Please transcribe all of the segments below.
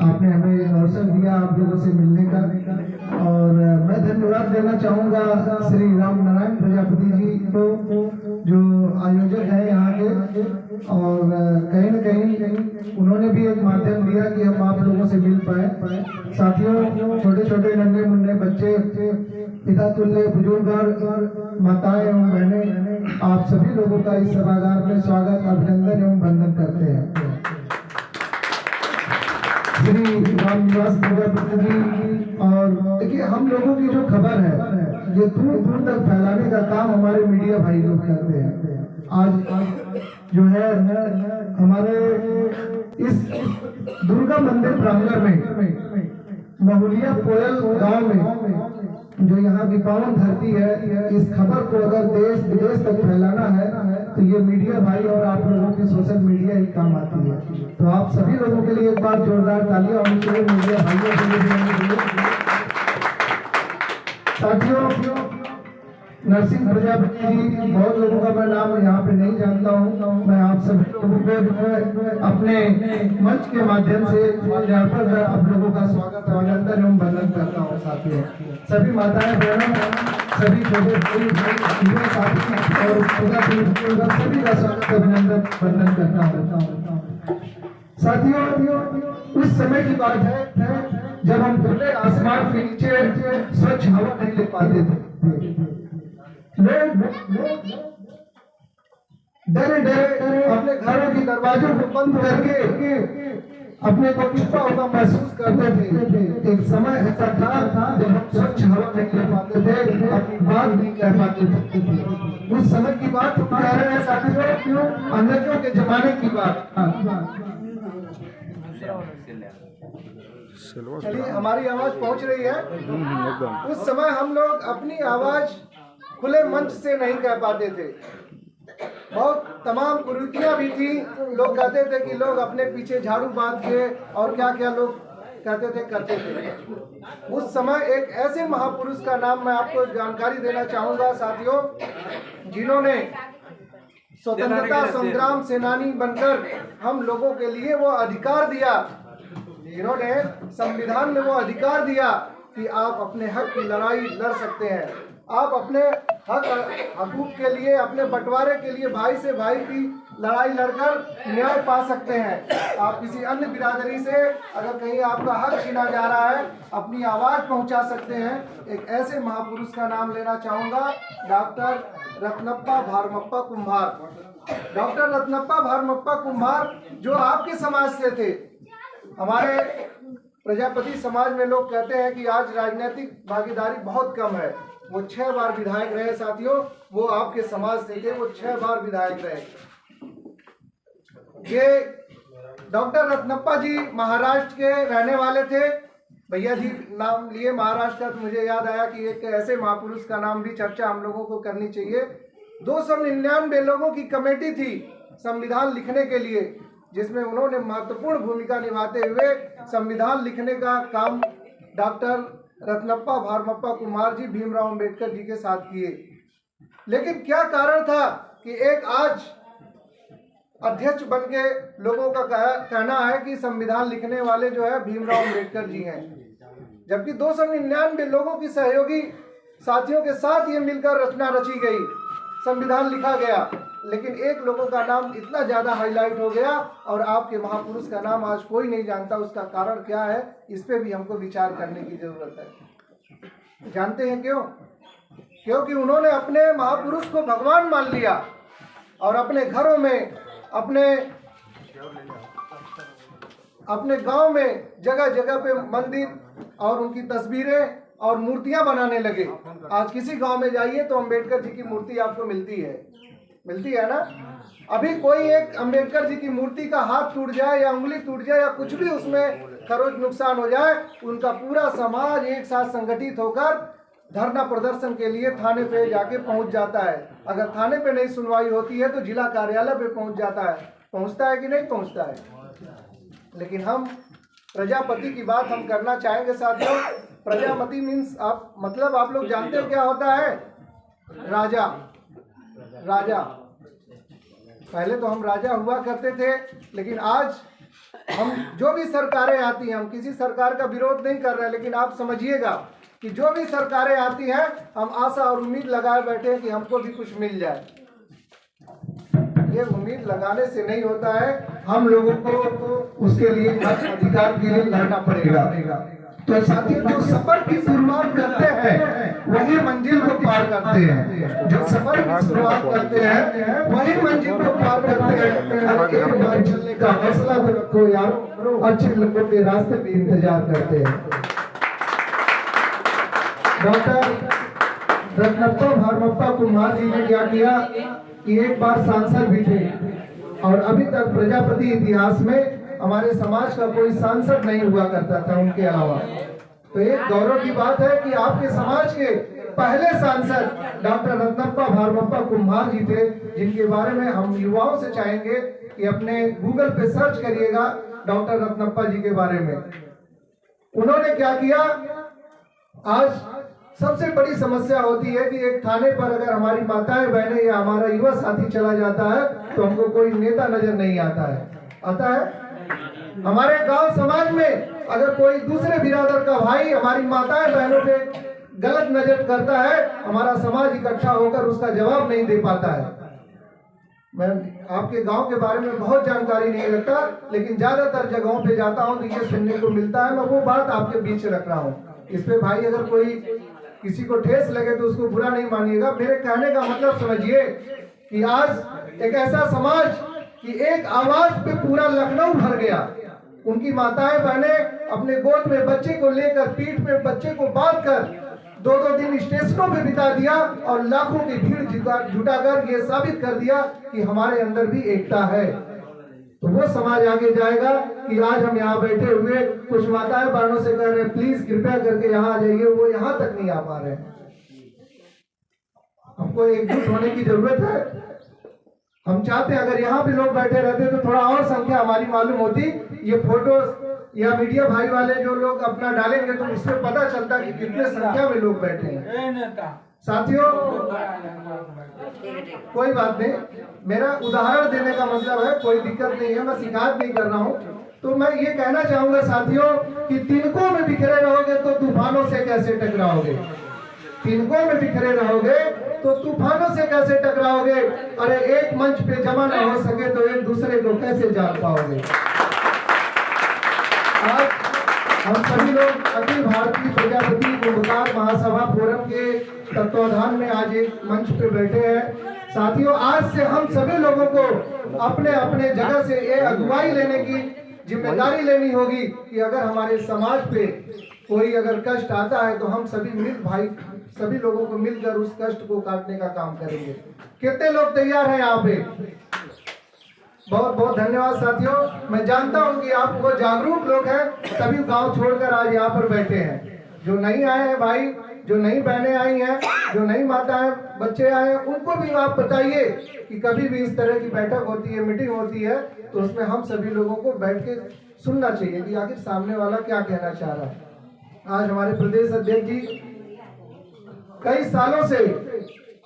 आपने हमें अवसर दिया आप लोगों से मिलने का। और मैं धन्यवाद देना चाहूँगा श्री राम नारायण प्रजापति जी को, जो आयोजक हैं यहाँ के। और कहीं न कहीं उन्होंने भी एक माध्यम दिया कि हम आप लोगों से मिल पाए। साथियों, छोटे छोटे नन्हे मुन्ने बच्चे, पिता तुल्य बुजुर्ग और माताएं एवं बहनें, आप सभी लोगों का इस सभागार में स्वागत, अभिनंदन एवं वंदन करते हैं। श्री रामनिवास प्रजापति जी। और देखिए, हम लोगों की जो खबर है ये दूर दूर तक फैलाने का काम हमारे मीडिया भाई लोग करते हैं। आज जो है हमारे इस दुर्गा मंदिर प्रांगण में महुलिया कोयल गांव में, जो यहाँ की पावन धरती है, इस खबर को अगर देश विदेश तक फैलाना है तो ये मीडिया भाई और आप लोगों की सोशल मीडिया ही काम आती है। तो आप सभी लोगों के लिए एक बार जोरदार तालियां होनी चाहिए मीडिया भाइयों के लिए। साथियों, नरसिंह प्रजापति जी, बहुत लोगों का मैं नाम यहाँ पे नहीं जानता हूँ। मैं आप सभी लोगों को अपने मंच के माध्यम से आप लोगों का स्वागत, अभिनंदन एवं वंदन करता हूँ। साथियों, सभी माताएं बहनों, सभी छोटे भाई साथी और सभी का स्वागत, अभिनंदन वंदन करता हूँ। साथियों, उस समय की बात है जब हम खुले आसमान के नीचे स्वच्छ हवा नहीं ले पाते थे। लोग डरे डरे अपने घरों की दरवाजों को बंद करके अपने को छुपा हुआ महसूस करते थे। एक समय ऐसा था जब हम स्वच्छ हवा नहीं ले पाते थे, अपनी बात नहीं कह पाते थे। उस समय की बात हम कह रहे हैं साथियों, अंग्रेजों के जमाने की बात। चलिए, हमारी आवाज पहुंच रही है। उस समय हम लोग अपनी आवाज खुले मंच से नहीं कह पाते थे। बहुत तमाम कुरीतियां भी थी। लोग कहते थे कि लोग अपने पीछे झाड़ू बांध के और क्या क्या लोग कहते थे, करते थे। उस समय एक ऐसे महापुरुष का नाम मैं आपको जानकारी देना चाहूंगा साथियों, जिन्होंने स्वतंत्रता संग्राम सेनानी बनकर हम लोगों के लिए वो अधिकार दिया, जिन्होंने संविधान में वो अधिकार दिया कि आप अपने हक की लड़ाई लड़ सकते हैं। आप अपने हकूक के लिए, अपने बंटवारे के लिए भाई से भाई की लड़ाई लड़कर न्याय पा सकते हैं। आप किसी अन्य बिरादरी से अगर कहीं आपका हक छीना जा रहा है, अपनी आवाज़ पहुंचा सकते हैं। एक ऐसे महापुरुष का नाम लेना चाहूँगा, डॉक्टर रत्नप्पा भारमप्पा कुम्भार। डॉक्टर रत्नप्पा भारमप्पा कुम्भार जो आपके समाज से थे। हमारे प्रजापति समाज में लोग कहते हैं कि आज राजनीतिक भागीदारी बहुत कम है। वो 6 बार विधायक रहे साथियों, वो आपके समाज से थे, वो 6 बार विधायक रहे। ये डॉक्टर रत्नप्पा जी महाराष्ट्र के रहने वाले थे। भैया जी नाम लिए महाराष्ट्र का, तो मुझे याद आया कि एक ऐसे महापुरुष का नाम भी चर्चा हम लोगों को करनी चाहिए। 299 लोगों की कमेटी थी संविधान लिखने के लिए, जिसमें उन्होंने महत्वपूर्ण भूमिका निभाते हुए संविधान लिखने का काम डॉक्टर रत्नप्पा भारमप्पा कुम्भार जी भीमराव अंबेडकर जी के साथ किए। लेकिन क्या कारण था कि एक आज अध्यक्ष बन के लोगों का कहना है कि संविधान लिखने वाले जो है भीमराव अंबेडकर जी हैं, जबकि 299 लोगों की सहयोगी साथियों के साथ ये मिलकर रचना रची गई, संविधान लिखा गया। लेकिन एक लोगों का नाम इतना ज़्यादा हाईलाइट हो गया और आपके महापुरुष का नाम आज कोई नहीं जानता। उसका कारण क्या है, इस पे भी हमको विचार करने की जरूरत है। जानते हैं क्यों? क्योंकि उन्होंने अपने महापुरुष को भगवान मान लिया और अपने घरों में, अपने गांव में जगह जगह पे मंदिर और उनकी तस्वीरें और मूर्तियां बनाने लगे। आज किसी गांव में जाइए तो अंबेडकर जी की मूर्ति आपको मिलती है ना। अभी कोई एक अंबेडकर जी की मूर्ति का हाथ टूट जाए या उंगली टूट जाए या कुछ भी उसमें खरोच नुकसान हो जाए, उनका पूरा समाज एक साथ संगठित होकर धरना प्रदर्शन के लिए थाने पे जाके पहुंच जाता है। अगर थाने पे नहीं सुनवाई होती है तो जिला कार्यालय पे पहुंच जाता है। पहुंचता है कि नहीं पहुंचता है? लेकिन हम प्रजापति की बात हम करना चाहेंगे साथियों। प्रजापति मीन्स आप लोग जानते हो क्या होता है? राजा। पहले तो हम राजा हुआ करते थे, लेकिन आज हम जो भी सरकारें आती हैं, हम किसी सरकार का विरोध नहीं कर रहे हैं, लेकिन आप समझिएगा कि जो भी सरकारें आती हैं हम आशा और उम्मीद लगाए बैठे हैं कि हमको भी कुछ मिल जाए। ये उम्मीद लगाने से नहीं होता है, हम लोगों को उसके लिए अधिकार के लिए लड़ना पड़ेगा। तो साथियों, जो सफर की शुरुआत करते हैं वही मंजिल को पार करते हैं। जो सफर की शुरुआत करते हैं वही मंजिल को पार करते हैं। हर एक बार चलने का हौसला तो रखो यार, अच्छे लोगों के रास्ते भी इंतजार करते हैं। डॉक्टर रत्नप्पा भारमप्पा कुम्हार जी ने क्या किया कि एक बार सांसद भी थे और अभी तक प्रजापति इतिहास में हमारे समाज का कोई सांसद नहीं हुआ करता था उनके अलावा। तो एक गौरव की बात है कि आपके समाज के पहले सांसद डॉक्टर रत्नप्पा भारमप्पा कुम्हार जी थे, जिनके बारे में हम युवाओं से चाहेंगे कि अपने गूगल पे सर्च करिएगा डॉक्टर रत्नप्पा जी के बारे में। उन्होंने क्या किया, आज सबसे बड़ी समस्या होती है कि एक थाने पर अगर हमारी माताएं बहनें या हमारा युवा साथी चला जाता है तो हमको कोई नेता नजर नहीं आता है। हमारे गांव समाज में अगर कोई दूसरे बिरादर का भाई हमारी माताएं बहनों पे गलत नजर करता है, हमारा समाज इकट्ठा होकर उसका जवाब नहीं दे पाता है। मैं आपके गांव के बारे में बहुत जानकारी नहीं रखता, लेकिन ज्यादातर जगहों पे जाता हूं तो ये सुनने को मिलता है। मैं वो बात आपके बीच रख रहा हूँ। इस पे भाई अगर कोई किसी को ठेस लगे तो उसको बुरा नहीं मानिएगा। मेरे कहने का मतलब समझिए कि आज एक ऐसा समाज कि एक आवाज पे पूरा लखनऊ भर गया। उनकी माताएं बहनें अपने गोद में बच्चे को लेकर पीठ पे बच्चे को बांधकर 2-2 दिन स्टेशनों पे बिता दिया और लाखों की भीड़ जुटाकर ये साबित कर दिया कि हमारे अंदर भी एकता है। तो वो समाज आगे जाएगा कि आज हम यहाँ बैठे हुए कुछ माताएं बहनों से कह रहे हैं प्लीज कृपया करके यहाँ आ जाइए, वो यहाँ तक नहीं आ पा रहे हैं। हमको एकजुट होने की जरूरत है। हम चाहते हैं अगर यहाँ भी लोग बैठे रहते तो थोड़ा और संख्या हमारी मालूम होती। ये फोटोज या मीडिया भाई वाले जो लोग अपना डालेंगे तो उसमें पता चलता कि कितने संख्या में लोग बैठे हैं। साथियों, कोई बात नहीं, मेरा उदाहरण देने का मतलब है, कोई दिक्कत नहीं है, मैं शिकायत नहीं कर रहा हूँ। तो मैं ये कहना चाहूंगा साथियों कि तिनकों में बिखरे रहोगे तो तूफानों से कैसे टकराओगे। तिनकों में बिखरे रहोगे तो तूफानों से कैसे टकराओगे। अरे एक मंच पे जमा न हो सके तो एक दूसरे को कैसे जान पाओगे। आज हम सभी लोग अखिल भारतीय प्रजापति कुंभकार महासभा फोरम के तत्वाधान में आज एक मंच पे बैठे हैं। साथियों, आज से हम सभी लोगों को अपने अपने जगह से ये अगुवाई लेने की जिम्मेदारी लेनी होगी कि अगर हमारे समाज पे कोई अगर कष्ट आता है तो हम सभी लोगों को मिलकर उस कष्ट को काटने का काम करेंगे। कितने लोग तैयार हैं यहाँ पे? बहुत बहुत धन्यवाद साथियों। मैं जानता हूँ कि आप वो जागरूक लोग हैं, सभी गांव छोड़कर आज यहाँ पर बैठे हैं। जो नहीं आए हैं भाई, जो नई बहनें आई हैं, जो नई माताएं बच्चे आए हैं, उनको भी आप बताइए कि कभी भी इस तरह की बैठक होती है, मीटिंग होती है, तो उसमें हम सभी लोगों को बैठ के सुनना चाहिए कि आखिर सामने वाला क्या कहना चाह रहा है। आज हमारे प्रदेश अध्यक्ष जी कई सालों से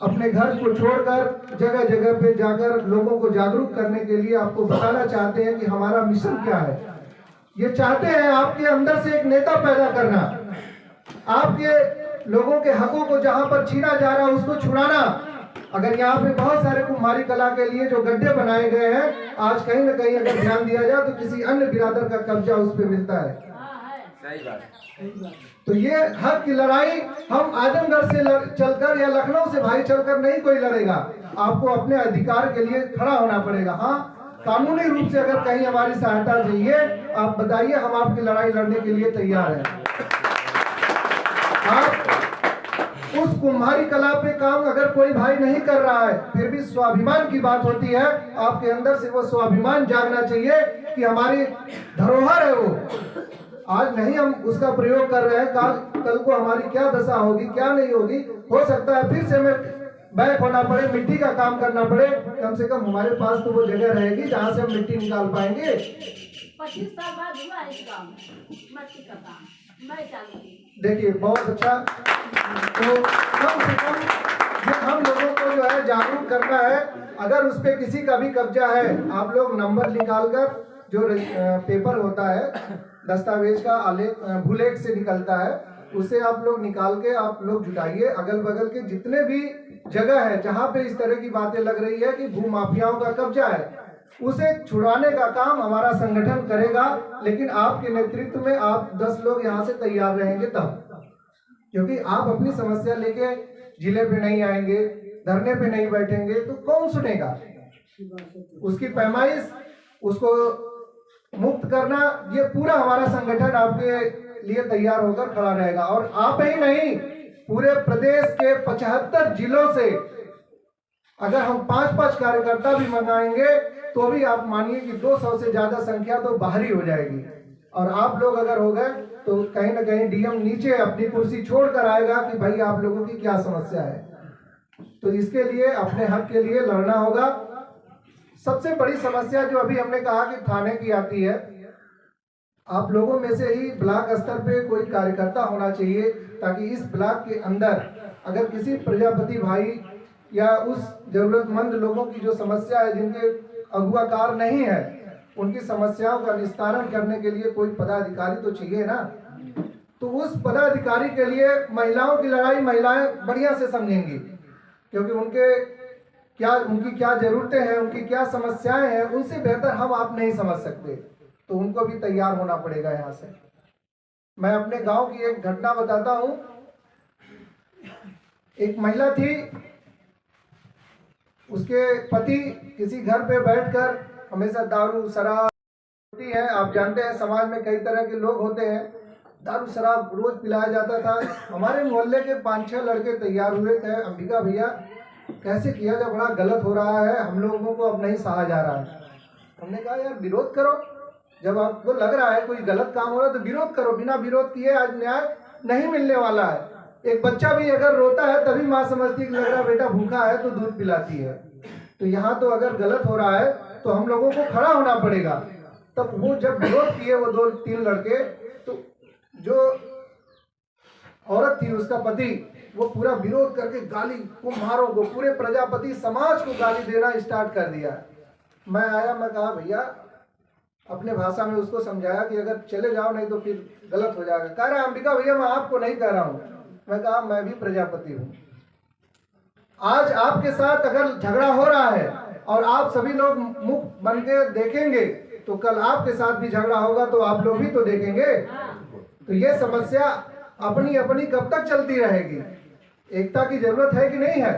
अपने घर को छोड़कर जगह जगह पे जाकर लोगों को जागरूक करने के लिए आपको बताना चाहते हैं कि हमारा मिशन क्या है। ये चाहते हैं आपके अंदर से एक नेता पैदा करना, आपके लोगों के हकों को जहां पर छीना जा रहा है उसको छुड़ाना। अगर यहाँ पे बहुत सारे कुम्हारी कला के लिए जो गड्ढे बनाए गए हैं, आज कहीं ना कहीं अगर ध्यान दिया जाए तो किसी अन्य बिरादर का कब्जा उस पर मिलता है। सही बात। तो ये हक की लड़ाई हम आजमगढ़ से चलकर या लखनऊ से भाई चलकर नहीं कोई लड़ेगा। आपको अपने अधिकार के लिए खड़ा होना पड़ेगा। हाँ, कानूनी रूप से अगर कहीं हमारी सहायता चाहिए आप बताइए, हम आपकी लड़ाई लड़ने के लिए तैयार हैं। आप उस कुम्हारी कला पे काम अगर कोई भाई नहीं कर रहा है, फिर भी स्वाभिमान की बात होती है, आपके अंदर से वो स्वाभिमान जागना चाहिए कि हमारी धरोहर है वो। आज नहीं हम उसका प्रयोग कर रहे हैं, कल को हमारी क्या दशा होगी, क्या नहीं होगी। हो सकता है फिर से हमें बैक होना पड़े, मिट्टी का काम करना पड़े। कम से कम हमारे पास तो वो जगह रहेगी जहाँ से हम मिट्टी निकाल पाएंगे। 25 साल बाद हुआ इस गाँव में मिट्टी का काम, मैं चालू की। देखिए बहुत अच्छा। तो कम से कम हम लोगों को जो है जागरूक करना है। अगर उस पर किसी का भी कब्जा है, आप लोग नंबर निकाल कर जो पेपर होता है दस्तावेज का भूलेख से निकलता है, उसे आप लोग निकाल के आप लोग जुटाइए। अगल बगल के जितने भी जगह है जहाँ पे इस तरह की बातें लग रही है कि भू माफियाओं का कब्जा है, उसे छुड़ाने का काम हमारा संगठन करेगा। लेकिन आपके नेतृत्व में आप 10 लोग यहाँ से तैयार रहेंगे तब, क्योंकि आप अपनी समस्या लेके जिले पे नहीं आएंगे, धरने पे नहीं बैठेंगे तो कौन सुनेगा। उसकी पैमाइश, उसको मुक्त करना, ये पूरा हमारा संगठन आपके लिए तैयार होकर खड़ा रहेगा। और आप ही नहीं, पूरे प्रदेश के 75 जिलों से अगर हम 5-5 कार्यकर्ता भी मंगाएंगे तो भी आप मानिए कि 200 से ज्यादा संख्या तो बाहरी हो जाएगी। और आप लोग अगर हो गए तो कहीं ना कहीं डीएम नीचे अपनी कुर्सी छोड़कर आएगा कि भाई आप लोगों की क्या समस्या है। तो इसके लिए अपने हक के लिए लड़ना होगा। सबसे बड़ी समस्या जो अभी हमने कहा कि थाने की आती है, आप लोगों में से ही ब्लॉक स्तर पे कोई कार्यकर्ता होना चाहिए, ताकि इस ब्लॉक के अंदर अगर किसी प्रजापति भाई या उस जरूरतमंद लोगों की जो समस्या है, जिनके अगुवाकार नहीं है, उनकी समस्याओं का निस्तारण करने के लिए कोई पदाधिकारी तो चाहिए ना। तो उस पदाधिकारी के लिए महिलाओं की लड़ाई महिलाएं बढ़िया से समझेंगी, क्योंकि उनकी क्या जरूरतें हैं, उनकी क्या समस्याएं हैं, उनसे बेहतर हम आप नहीं समझ सकते। तो उनको भी तैयार होना पड़ेगा यहाँ से। मैं अपने गांव की एक घटना बताता हूँ। एक महिला थी, उसके पति किसी घर पे बैठकर हमेशा दारू शराब होती है, आप जानते हैं समाज में कई तरह के लोग होते हैं, दारू शराब रोज पिलाया जाता था। हमारे मोहल्ले के 5-6 लड़के तैयार हुए थे, अंबिका भैया कैसे किया जाए, बड़ा गलत हो रहा है, हम लोगों को अब नहीं सहा जा रहा है। हमने कहा यार विरोध करो, जब आपको लग रहा है कोई गलत काम हो रहा है तो विरोध करो। बिना विरोध किए आज न्याय नहीं मिलने वाला है। एक बच्चा भी अगर रोता है तभी माँ समझती है कि लग रहा बेटा भूखा है तो दूध पिलाती है। तो यहाँ तो अगर गलत हो रहा है तो हम लोगों को खड़ा होना पड़ेगा। तब वो जब विरोध किए वो 2-3 लड़के, तो जो औरत थी उसका पति, वो पूरा विरोध करके गाली को मारो को पूरे प्रजापति समाज को गाली देना स्टार्ट कर दिया। मैं आया, मैं कहा भैया, अपने भाषा में उसको समझाया कि अगर चले जाओ नहीं तो फिर गलत हो जाएगा। कह रहा अंबिका भैया मैं आपको नहीं कह रहा हूँ। मैं कहा मैं भी प्रजापति हूँ। आज आपके साथ अगर झगड़ा हो रहा है और आप सभी लोग मुख बन के देखेंगे तो कल आपके साथ भी झगड़ा होगा तो आप लोग भी तो देखेंगे। तो ये समस्या अपनी अपनी कब तक चलती रहेगी? एकता की जरूरत है कि नहीं है?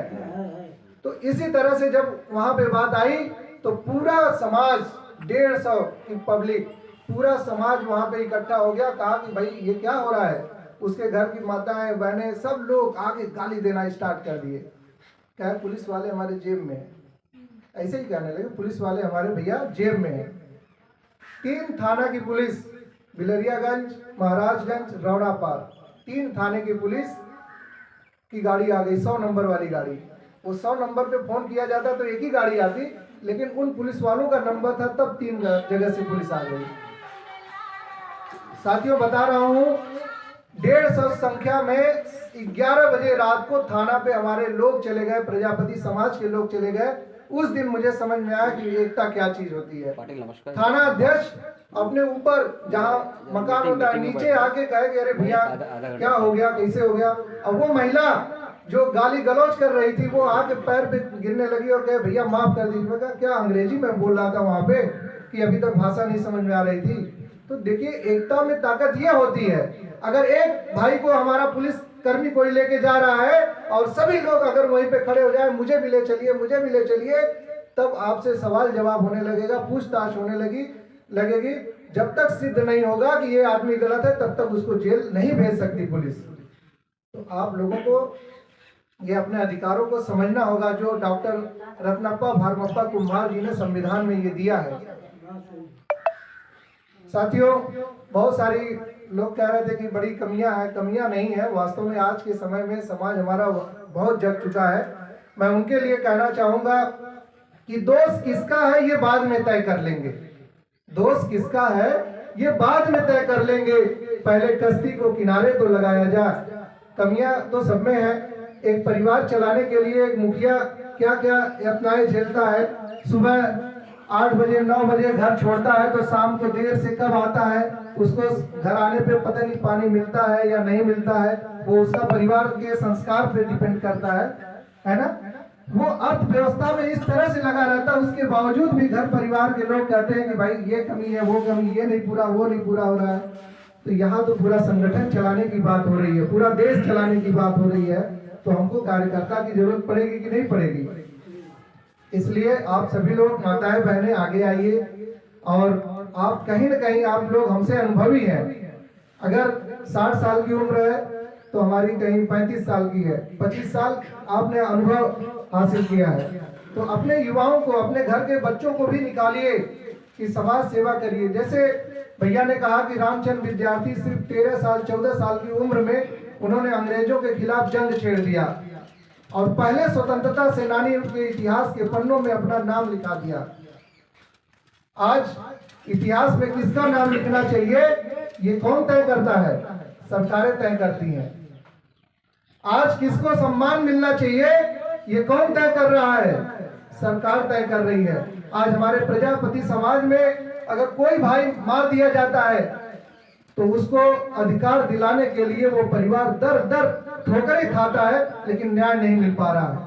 तो इसी तरह से जब वहां पे बात आई तो पूरा समाज 150 की पब्लिक, पूरा समाज वहां पे इकट्ठा हो गया। कहा कि भाई ये क्या हो रहा है? उसके घर की माताएं बहनें सब लोग आगे गाली देना स्टार्ट कर दिए। क्या पुलिस वाले हमारे जेब में है, ऐसे ही कहने लगे पुलिस वाले हमारे भैया जेब में है। 3 थाना की पुलिस, बिलरियागंज, महाराजगंज, रौड़ापार, 3 थाने की पुलिस की गाड़ी आ गई, 100 नंबर वाली गाड़ी। वो 100 नंबर पे फोन किया जाता तो एक ही गाड़ी आती, लेकिन उन पुलिस वालों का नंबर था तब 3 जगह से पुलिस आ गई। साथियों बता रहा हूँ 150 संख्या में 11 बजे रात को थाना पे हमारे लोग चले गए, प्रजापति समाज के लोग चले गए। उस दिन मुझे समझ में आया कि एकता क्या चीज होती है। थाना अध्यक्ष अपने ऊपर जहाँ मकान होता है नीचे आके कहे कि अरे भैया क्या हो गया, कैसे हो गया। अब वो महिला जो गाली गलौज कर रही थी वो आके पैर पे गिरने लगी और कहे भैया माफ कर दीजिए। मैं कहा क्या अंग्रेजी में बोल रहा था वहां पे कि अभी तक भाषा नहीं समझ में आ रही थी। तो देखिए एकता में ताकत ये होती है, अगर एक भाई को हमारा पुलिस कर्मी कोई लेके जा रहा है और सभी लोग अगर वहीं पे खड़े हो जाए मुझे भी ले चलिए, मुझे भी ले चलिए, तब आपसे सवाल जवाब होने लगेगा, पूछताछ होने लगेगी। जब तक सिद्ध नहीं होगा कि ये आदमी गलत है तब तक उसको जेल नहीं भेज सकती पुलिस। तो आप लोगों को ये अपने अधिकारों को समझना होगा जो डॉक्टर रत्नप्पा भारमप्पा कुम्भार जी ने संविधान में ये दिया है। साथियों बहुत सारी लोग कह रहे थे कि बड़ी कमियां हैं, कमियां नहीं है। वास्तव में आज के समय में समाज हमारा बहुत जग चुका है। मैं उनके लिए कहना चाहूंगा कि दोष किसका है ये बाद में तय कर लेंगे, दोष किसका है ये बाद में तय कर लेंगे, पहले कश्ती को किनारे तो लगाया जाए। कमियां तो सब में है। एक परिवार चलाने के लिए एक मुखिया क्या क्या यातनाएं झेलता है। सुबह 8 बजे 9 बजे घर छोड़ता है तो शाम को देर से कब आता है, उसको घर आने पे पता नहीं पानी मिलता है या नहीं मिलता है, वो उसका परिवार के संस्कार पे डिपेंड करता है ना। वो अर्थव्यवस्था में इस तरह से लगा रहता है, उसके बावजूद भी घर परिवार के लोग कहते हैं कि भाई ये कमी है, वो कमी, ये नहीं पूरा, वो नहीं पूरा हो रहा है। तो यहाँ तो पूरा संगठन चलाने की बात हो रही है, पूरा देश चलाने की बात हो रही है, तो हमको कार्यकर्ता की जरूरत पड़ेगी कि नहीं पड़ेगी। इसलिए आप सभी लोग माताएं बहनें आगे आइए, और आप कहीं न कहीं आप लोग हमसे अनुभवी हैं। अगर 60 साल की उम्र है तो हमारी कहीं 35 साल की है, 25 साल आपने अनुभव हासिल किया है। तो अपने युवाओं को, अपने घर के बच्चों को भी निकालिए कि समाज सेवा करिए। जैसे भैया ने कहा कि रामचंद्र विद्यार्थी सिर्फ 13 साल 14 साल की उम्र में उन्होंने अंग्रेजों के खिलाफ जंग छेड़ दिया और पहले स्वतंत्रता सेनानी के इतिहास के पन्नों में अपना नाम लिखा दिया। आज इतिहास में किसका नाम लिखना चाहिए ये कौन तय करता है? सरकारें तय करती हैं। आज किसको सम्मान मिलना चाहिए ये कौन तय कर रहा है? सरकार तय कर रही है। आज हमारे प्रजापति समाज में अगर कोई भाई मार दिया जाता है तो उसको अधिकार दिलाने के लिए वो परिवार दर दर ठोकरें खाता है, लेकिन न्याय नहीं मिल पा रहा है।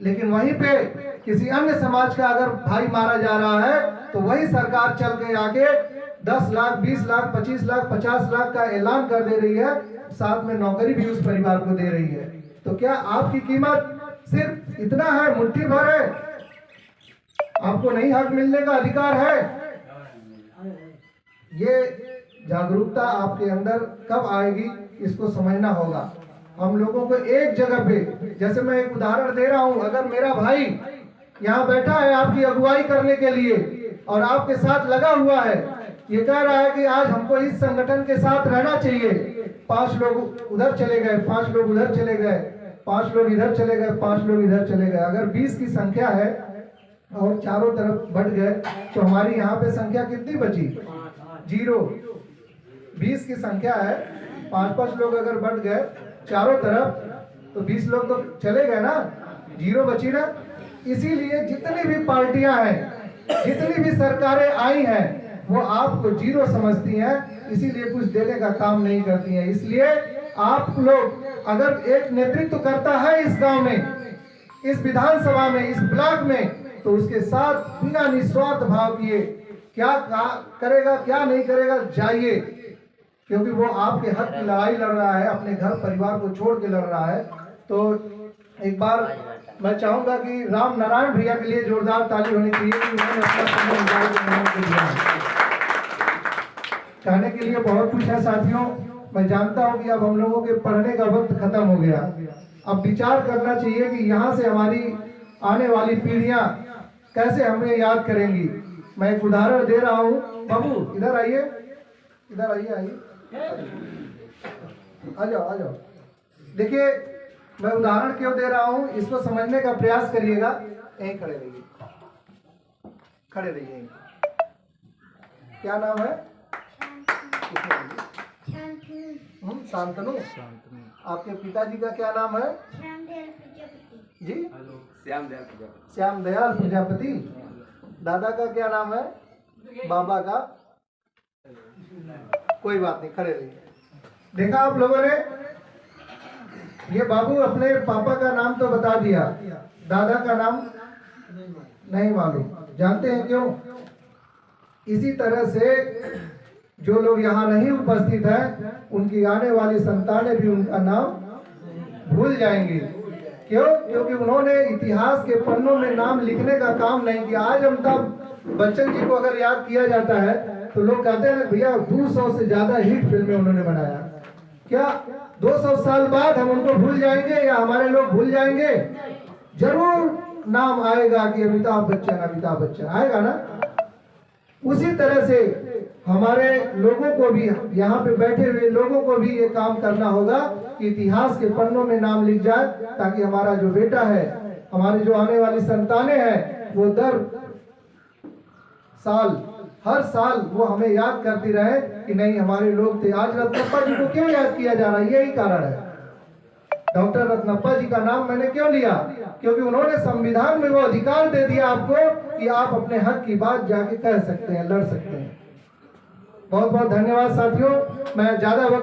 लेकिन वहीं पे किसी अन्य समाज का अगर भाई मारा जा रहा है तो वही सरकार चल के आके 10 लाख 20 लाख 25 लाख 50 लाख का ऐलान कर दे रही है, साथ में नौकरी भी उस परिवार को दे रही है। तो क्या आपकी कीमत सिर्फ इतना है, मुट्ठी भर है? आपको नहीं हक मिलने का अधिकार है? ये जागरूकता आपके अंदर कब आएगी इसको समझना होगा। हम लोगों को एक जगह पे, जैसे मैं एक उदाहरण दे रहा हूं, अगर मेरा भाई यहाँ बैठा है आपकी अगुवाई करने के लिए और आपके साथ लगा हुआ है, ये कह रहा है कि आज हमको इस संगठन के साथ रहना चाहिए, 5 लोग उधर चले गए, 5 लोग उधर चले गए, 5 लोग इधर चले गए, 5 लोग इधर चले गए, अगर 20 की संख्या है और चारों तरफ बढ़ गए तो हमारी यहाँ पे संख्या कितनी बची? 0। 20 की संख्या है, 5-5 लोग अगर बढ़ गए चारों तरफ तो 20 लोग तो चले गए ना, 0 बची ना। इसीलिए जितनी भी पार्टियां हैं, जितनी भी सरकारें आई हैं, वो आपको 0 समझती हैं, इसीलिए कुछ देने का काम नहीं करती हैं। इसलिए आप लोग अगर एक नेतृत्व करता है इस गांव में, इस विधानसभा में, इस ब्लॉक में, तो उसके साथ बिना निस्वार्थ भाव किए क्या करेगा क्या नहीं करेगा जाइए, क्योंकि वो आपके हक की लड़ाई लड़ रहा है, अपने घर परिवार को छोड़ के लड़ रहा है। तो एक बार मैं चाहूंगा कि राम नारायण भैया के लिए जोरदार ताली होनी चाहिए कि उन्होंने अपना समय निकाल के कहने के लिए बहुत कुछ है। साथियों, मैं जानता हूं कि अब हम लोगों के पढ़ने का वक्त खत्म हो गया। अब विचार करना चाहिए कि यहाँ से हमारी आने वाली पीढ़ियां कैसे हमें याद करेंगी। मैं एक उदाहरण दे रहा हूँ। बाबू इधर आइए, इधर आइए, आइए, आ जाओ, आ जाओ। देखिए मैं उदाहरण क्यों दे रहा हूँ, इसको समझने का प्रयास करिएगा। यहीं खड़े रहिए, खड़े रहिए। क्या नाम है? शांतनु। आपके पिताजी का क्या नाम है? जी, श्याम दयाल प्रजापति। दादा का क्या नाम है? बाबा का? कोई बात नहीं, खड़े रहिए। देखा आप लोगों ने, ये बाबू अपने पापा का नाम तो बता दिया, दादा का नाम नहीं मालूम। जानते हैं क्यों? इसी तरह से जो लोग यहाँ नहीं उपस्थित हैं, उनकी आने वाली संतानें भी उनका नाम भूल जाएंगी। क्यों? क्योंकि उन्होंने इतिहास के पन्नों में नाम लिखने का काम नहीं किया। आज अमिताभ बच्चन जी को अगर याद किया जाता है तो लोग कहते हैं भैया 200 से ज्यादा हिट फिल्में उन्होंने बनाया। क्या 200 साल बाद हम उनको भूल जाएंगे या हमारे लोग भूल जाएंगे? जरूर नाम आएगा कि अमिताभ बच्चन, अमिताभ बच्चन आएगा ना। उसी तरह से हमारे लोगों को भी, यहाँ पे बैठे हुए लोगों को भी ये काम करना होगा कि इतिहास के पन्नों में नाम लिख जाए, ताकि हमारा जो बेटा है, हमारी जो आने वाली संतानें हैं, वो हर साल वो हमें याद करती रहे कि नहीं हमारे लोग थे। आज रत्नप्पा जी को क्यों याद किया जा रहा है? यही कारण है। डॉक्टर रत्नप्पा जी का नाम मैंने क्यों लिया? क्योंकि उन्होंने संविधान में वो अधिकार दे दिया आपको कि आप अपने हक की बात जाके कह सकते हैं, लड़ सकते हैं। बहुत बहुत धन्यवाद साथियों। मैं ज्यादा वक्त